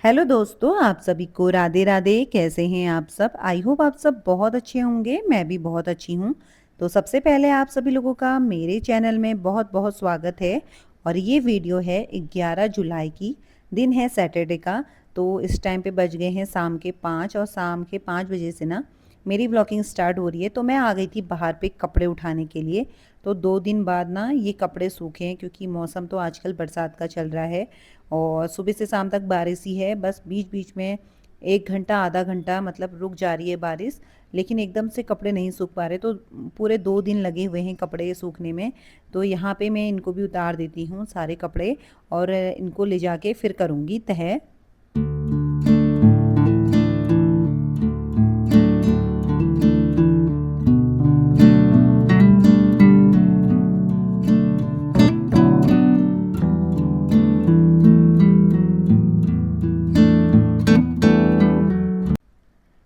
Hello दोस्तों, आप सभी को राधे राधे। कैसे हैं आप सब? आई होप आप सब बहुत अच्छे होंगे। मैं भी बहुत अच्छी हूँ। तो सबसे पहले आप सभी लोगों का मेरे चैनल में बहुत बहुत स्वागत है। और ये वीडियो है 11 जुलाई की, दिन है सैटरडे का। तो इस टाइम पे बज गए हैं शाम के 5, और शाम के 5 बजे से ना मेरी ब्लॉगिंग स्टार्ट हो रही है। तो मैं आ गई थी बाहर पे कपड़े उठाने के लिए। तो 2 दिन बाद ना ये कपड़े सूखे हैं, क्योंकि मौसम तो आजकल बरसात का चल रहा है और सुबह से शाम तक बारिश ही है। बस बीच बीच में 1 घंटा आधा घंटा मतलब रुक जा रही है बारिश, लेकिन एकदम से कपड़े नहीं सूख पा रहे। तो पूरे 2 दिन लगे हुए हैं कपड़े सूखने में। तो यहाँ पे मैं इनको भी उतार देती हूँ सारे कपड़े, और इनको ले जाके फिर करूँगी तह।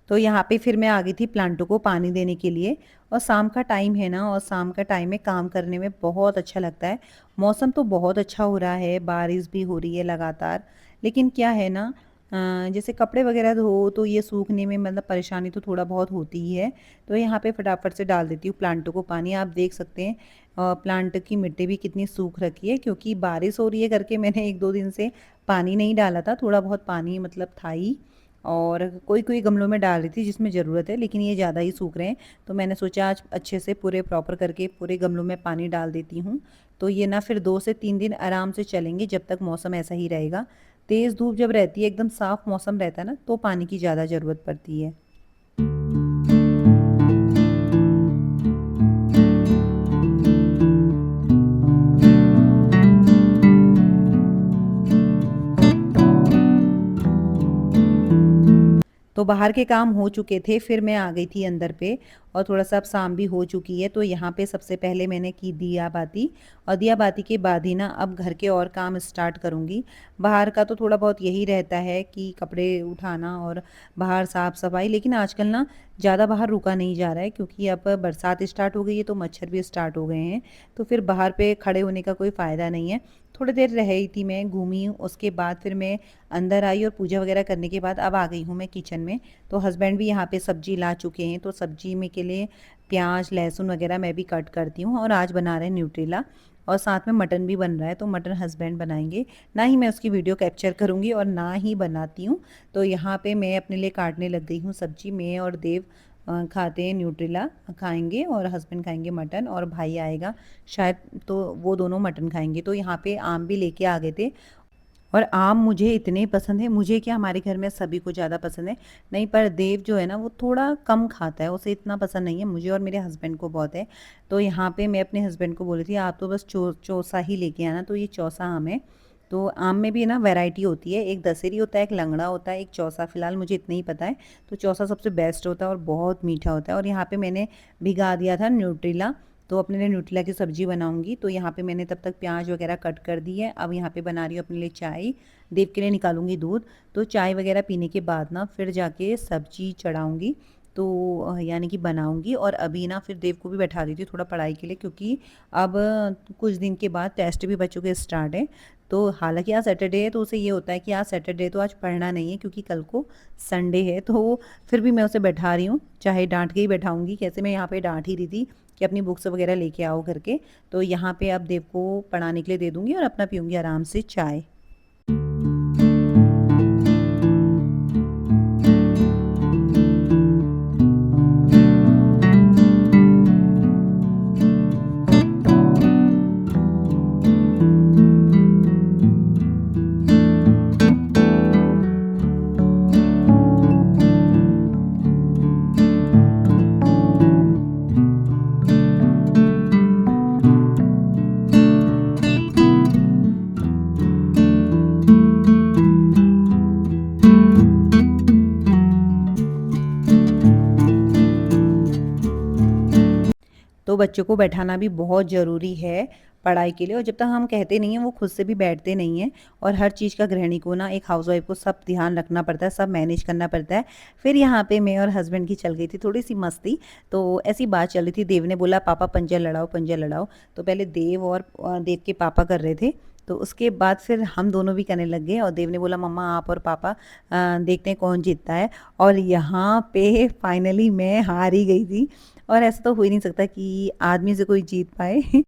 तो यहाँ पे फिर मैं आ गई थी प्लांटों को पानी देने के लिए। और शाम का टाइम है ना, और शाम का टाइम में काम करने में बहुत अच्छा लगता है। मौसम तो बहुत अच्छा हो रहा है, बारिश भी हो रही है लगातार। लेकिन क्या है ना, जैसे कपड़े वगैरह धो तो ये सूखने में मतलब परेशानी तो थोड़ा बहुत होती ही है। तो यहाँ पे फटाफट से डाल देती हूँ प्लांटों को पानी। आप देख सकते हैं प्लांट की मिट्टी भी कितनी सूख रखी है, क्योंकि बारिश हो रही है करके मैंने 1-2 दिन से पानी नहीं डाला था। थोड़ा बहुत पानी मतलब था ही, और कोई कोई गमलों में डाल रही थी जिसमें ज़रूरत है, लेकिन ये ज़्यादा ही सूख रहे हैं। तो मैंने सोचा आज अच्छे से पूरे प्रॉपर करके पूरे गमलों में पानी डाल देती हूँ। तो ये ना फिर 2 से 3 दिन आराम से चलेंगे, जब तक मौसम ऐसा ही रहेगा। तेज़ धूप जब रहती है, एकदम साफ़ मौसम रहता है ना, तो पानी की ज़्यादा ज़रूरत पड़ती है। तो बाहर के काम हो चुके थे, फिर मैं आ गई थी अंदर पे। और थोड़ा-सा अब शाम भी हो चुकी है, तो यहाँ पे सबसे पहले मैंने की दिया बाती। और दिया बाती के बाद ही ना अब घर के और काम स्टार्ट करूँगी। बाहर का तो थोड़ा बहुत यही रहता है कि कपड़े उठाना और बाहर साफ-सफाई, लेकिन आजकल ना ज़्यादा बाहर रुका नहीं जा रहा है, क्योंकि अब बरसात स्टार्ट हो गई है तो मच्छर भी स्टार्ट हो गए हैं। तो फिर बाहर पे खड़े होने का कोई फ़ायदा नहीं है। थोड़ी देर रही थी मैं, घूमी, उसके बाद फिर मैं अंदर आई और पूजा वगैरह करने के बाद अब आ गई हूँ मैं किचन में। तो हस्बैंड भी यहाँ पे सब्जी ला चुके हैं, तो सब्जी में के लिए प्याज लहसुन वगैरह मैं भी कट करती हूँ। और आज बना रहे हैं न्यूट्रेला, और साथ में मटन भी बन रहा है। तो मटन हस्बैंड बनाएंगे, ना ही मैं उसकी वीडियो कैप्चर करूँगी और ना ही बनाती हूँ। तो यहाँ पे मैं अपने लिए काटने लग गई हूँ सब्जी। मैं और देव खाते हैं न्यूट्रेला, खाएंगे, और हस्बैंड खाएंगे मटन, और भाई आएगा शायद, तो वो दोनों मटन खाएंगे। तो यहाँ पे आम भी लेके आ गए थे। और आम मुझे इतने पसंद है, मुझे क्या हमारे घर में सभी को ज़्यादा पसंद है। नहीं, पर देव जो है ना वो थोड़ा कम खाता है, उसे इतना पसंद नहीं है। मुझे और मेरे हस्बैंड को बहुत है। तो यहाँ पे मैं अपने हस्बैंड को बोली थी आप तो बस चौसा ही लेके आना। तो ये चौसा आम है। तो आम में भी ना वैरायटी होती है, एक दशहरी होता है, एक लंगड़ा होता है, एक चौसा। फिलहाल मुझे इतना ही पता है। तो चौसा सबसे बेस्ट होता है और बहुत मीठा होता है। और यहाँ पे मैंने भिगा दिया था न्यूट्रेला। तो अपने लिए न्यूट्रेला की सब्ज़ी बनाऊंगी। तो यहाँ पे मैंने तब तक प्याज वगैरह कट कर दी है। अब यहाँ पे बना रही हूँ अपने लिए चाय। देव के लिए निकालूंगी दूध। तो चाय वगैरह पीने के बाद ना फिर जाके सब्जी चढ़ाऊंगी। तो यानी कि बनाऊंगी। और अभी ना फिर देव को भी बैठा दी थी थोड़ा पढ़ाई के लिए, क्योंकि अब कुछ दिन के बाद टेस्ट भी बच्चों के स्टार्ट है। तो हालांकि आज सैटरडे है, तो उसे ये होता है कि आज सैटरडे तो आज पढ़ना नहीं है, क्योंकि कल को संडे है। तो फिर भी मैं उसे बैठा रही हूँ, चाहे डांट के ही बैठाऊंगी। कैसे मैं यहाँ पे डांट ही रही थी कि अपनी बुक्स वगैरह लेके आओ करके। तो यहाँ पे अब देव को पढ़ाने के लिए दे दूंगी और अपना पीऊँगी आराम से चाय। तो बच्चों को बैठाना भी बहुत ज़रूरी है पढ़ाई के लिए। और जब तक हम कहते नहीं हैं, वो खुद से भी बैठते नहीं हैं। और हर चीज़ का गृहिणी को ना, एक हाउसवाइफ को सब ध्यान रखना पड़ता है, सब मैनेज करना पड़ता है। फिर यहाँ पे मैं और हस्बैंड की चल गई थी थोड़ी सी मस्ती। तो ऐसी बात चल रही थी, देव ने बोला पापा पंजा लड़ाओ पंजा लड़ाओ। तो पहले देव और देव के पापा कर रहे थे। तो उसके बाद फिर हम दोनों भी करने लग गए और देव ने बोला मम्मा आप और पापा देखते हैं कौन जीतता है। और यहाँ पे फाइनली मैं हार ही गई थी। और ऐसा तो हो ही नहीं सकता कि आदमी से कोई जीत पाए।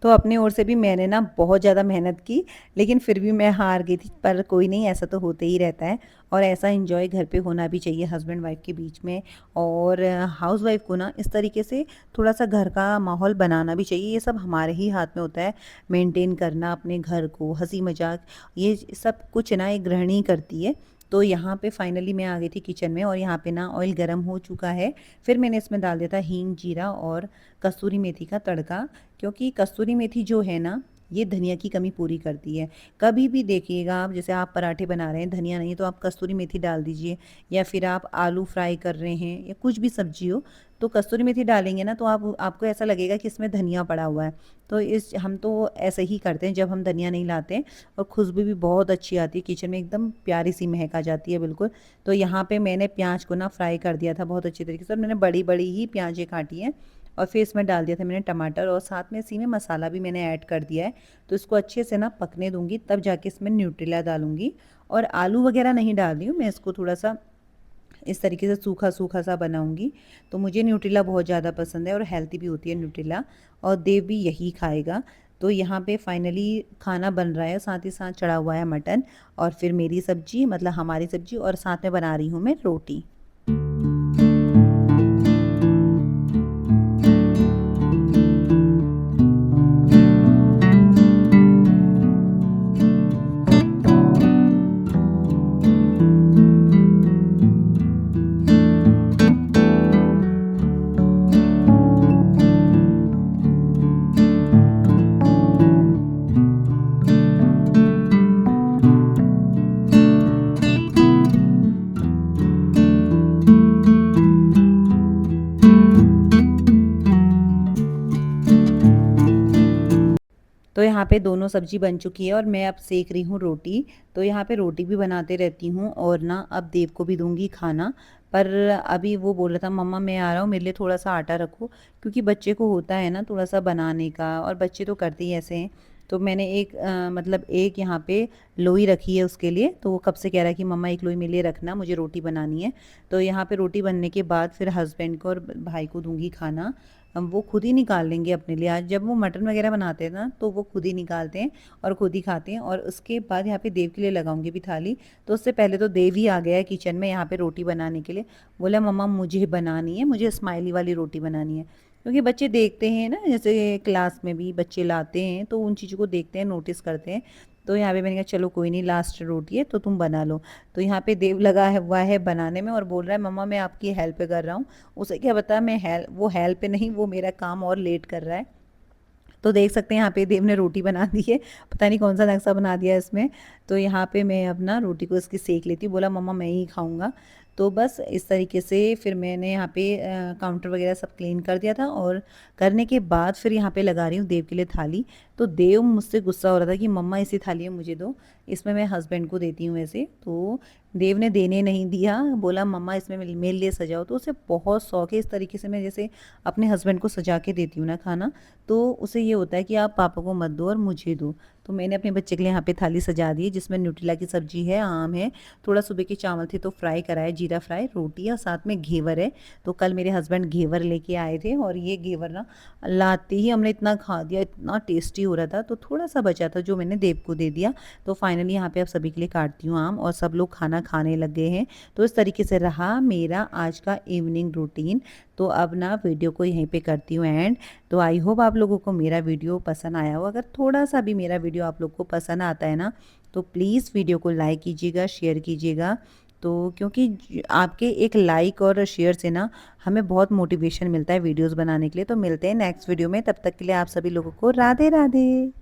तो अपनी ओर से भी मैंने ना बहुत ज़्यादा मेहनत की, लेकिन फिर भी मैं हार गई थी। पर कोई नहीं, ऐसा तो होते ही रहता है। और ऐसा एंजॉय घर पे होना भी चाहिए हस्बैंड वाइफ के बीच में। और हाउस वाइफ को ना इस तरीके से थोड़ा सा घर का माहौल बनाना भी चाहिए। ये सब हमारे ही हाथ में होता है, मेंटेन करना अपने घर को, हंसी मजाक, ये सब कुछ ना एक गृहिणी करती है। तो यहाँ पे फाइनली मैं आ गई थी किचन में और यहाँ पे ना ऑयल गरम हो चुका है। फिर मैंने इसमें डाल दिया था हींग, जीरा और कसूरी मेथी का तड़का। क्योंकि कसूरी मेथी जो है ना, ये धनिया की कमी पूरी करती है। कभी भी देखिएगा आप, जैसे आप पराठे बना रहे हैं, धनिया नहीं तो आप कसूरी मेथी डाल दीजिए, या फिर आप आलू फ्राई कर रहे हैं या कुछ भी सब्जी हो तो कसूरी मेथी डालेंगे ना तो आपको ऐसा लगेगा कि इसमें धनिया पड़ा हुआ है। तो इस हम तो ऐसे ही करते हैं जब हम धनिया नहीं लाते हैं। और खुशबू भी बहुत अच्छी आती है किचन में, एकदम प्यारी सी महक आ जाती है बिल्कुल। तो यहाँ पे मैंने प्याज को ना फ्राई कर दिया था बहुत अच्छी तरीके से, और मैंने बड़ी बड़ी ही प्याजें काटी हैं। और फिर इसमें डाल दिया था मैंने टमाटर, और साथ में इसी में मसाला भी मैंने ऐड कर दिया है। तो इसको अच्छे से ना पकने दूंगी, तब जाके इसमें न्यूट्रेला डालूंगी। और आलू वगैरह नहीं डाल रही हूँ मैं, इसको थोड़ा सा इस तरीके से सूखा सूखा सा बनाऊंगी। तो मुझे न्यूट्रेला बहुत ज़्यादा पसंद है और हेल्थी भी होती है न्यूट्रेला, और देव भी यही खाएगा। तो यहाँ पे फाइनली खाना बन रहा है, साथ ही साथ चढ़ा हुआ है मटन, और फिर मेरी सब्जी, मतलब हमारी सब्जी, और साथ में बना रही हूँ मैं रोटी। तो यहाँ पे दोनों सब्जी बन चुकी है और मैं अब सेक रही हूँ रोटी। तो यहाँ पे रोटी भी बनाते रहती हूँ और ना अब देव को भी दूंगी खाना। पर अभी वो बोल रहा था मम्मा मैं आ रहा हूँ, मेरे लिए थोड़ा सा आटा रखो, क्योंकि बच्चे को होता है ना थोड़ा सा बनाने का, और बच्चे तो करते ही ऐसे हैं। तो मैंने एक मतलब एक यहाँ पे लोई रखी है उसके लिए। तो वो कब से कह रहा है कि मम्मा एक लोई मेरे लिए रखना, मुझे रोटी बनानी है। तो यहाँ पे रोटी बनने के बाद फिर हस्बैंड को और भाई को दूंगी खाना। वो खुद ही निकाल लेंगे अपने लिए। आज जब वो मटन वगैरह बनाते हैं ना तो वो खुद ही निकालते हैं और खुद ही खाते हैं। और उसके बाद यहाँ पे देव के लिए लगाऊंगी भी थाली। तो उससे पहले तो देव ही आ गया है किचन में यहाँ पे रोटी बनाने के लिए। बोला मम्मा मुझे बनानी है, मुझे स्माइली वाली रोटी बनानी है। क्योंकि बच्चे देखते हैं ना, जैसे क्लास में भी बच्चे लाते हैं तो उन चीज़ों को देखते हैं, नोटिस करते हैं। तो यहाँ पे मैंने कहा चलो कोई नहीं, लास्ट रोटी है तो तुम बना लो। तो यहाँ पे देव लगा है हुआ है बनाने में और बोल रहा है मम्मा मैं आपकी हेल्प कर रहा हूँ। उसे क्या पता मैं वो हेल्प नहीं, वो मेरा काम और लेट कर रहा है। तो देख सकते हैं यहाँ पे देव ने रोटी बना दी है, पता नहीं कौन सा नक्शा बना दिया है इसमें। तो यहाँ पे मैं अपना रोटी को इसकी सेक लेती हूँ, बोला मम्मा मैं ही खाऊंगा। तो बस इस तरीके से फिर मैंने यहाँ पे काउंटर वगैरह सब क्लीन कर दिया था, और करने के बाद फिर यहाँ पे लगा रही हूँ देव के लिए थाली। तो देव मुझसे गुस्सा हो रहा था कि मम्मा इसी थाली में मुझे दो, इसमें मैं हस्बैंड को देती हूँ ऐसे। तो देव ने देने नहीं दिया, बोला मम्मा इसमें मेरे लिए सजाओ। तो उसे बहुत शौक है इस तरीके से, मैं जैसे अपने हस्बैंड को सजा के देती हूँ ना खाना, तो उसे ये होता है कि आप पापा को मत दो और मुझे दो। तो मैंने अपने बच्चे के लिए यहाँ पे थाली सजा दी है, जिसमें न्यूट्रेला की सब्जी है, आम है, थोड़ा सुबह के चावल थे तो फ्राई करा है, जीरा फ्राई, रोटी है, और साथ में घेवर है। तो कल मेरे हस्बैंड घेवर लेके आए थे और ये घेवर ना लाते ही हमने इतना खा दिया, इतना टेस्टी हो रहा था। तो थोड़ा सा बचा था जो मैंने देव को दे दिया। तो फाइनली यहाँ पे अब सभी के लिए काटती हूँ आम, और सब लोग खाना खाने लग गए हैं। तो इस तरीके से रहा मेरा आज का इवनिंग रूटीन। तो अब ना वीडियो को यहीं पे करती हूँ एंड। तो आई होप आप लोगों को मेरा वीडियो पसंद आया हो। अगर थोड़ा सा भी मेरा वीडियो आप लोग को पसंद आता है ना, तो प्लीज़ वीडियो को लाइक कीजिएगा, शेयर कीजिएगा। तो क्योंकि आपके एक लाइक और शेयर से ना हमें बहुत मोटिवेशन मिलता है वीडियोस बनाने के लिए। तो मिलते हैं नेक्स्ट वीडियो में, तब तक के लिए आप सभी लोगों को राधे राधे।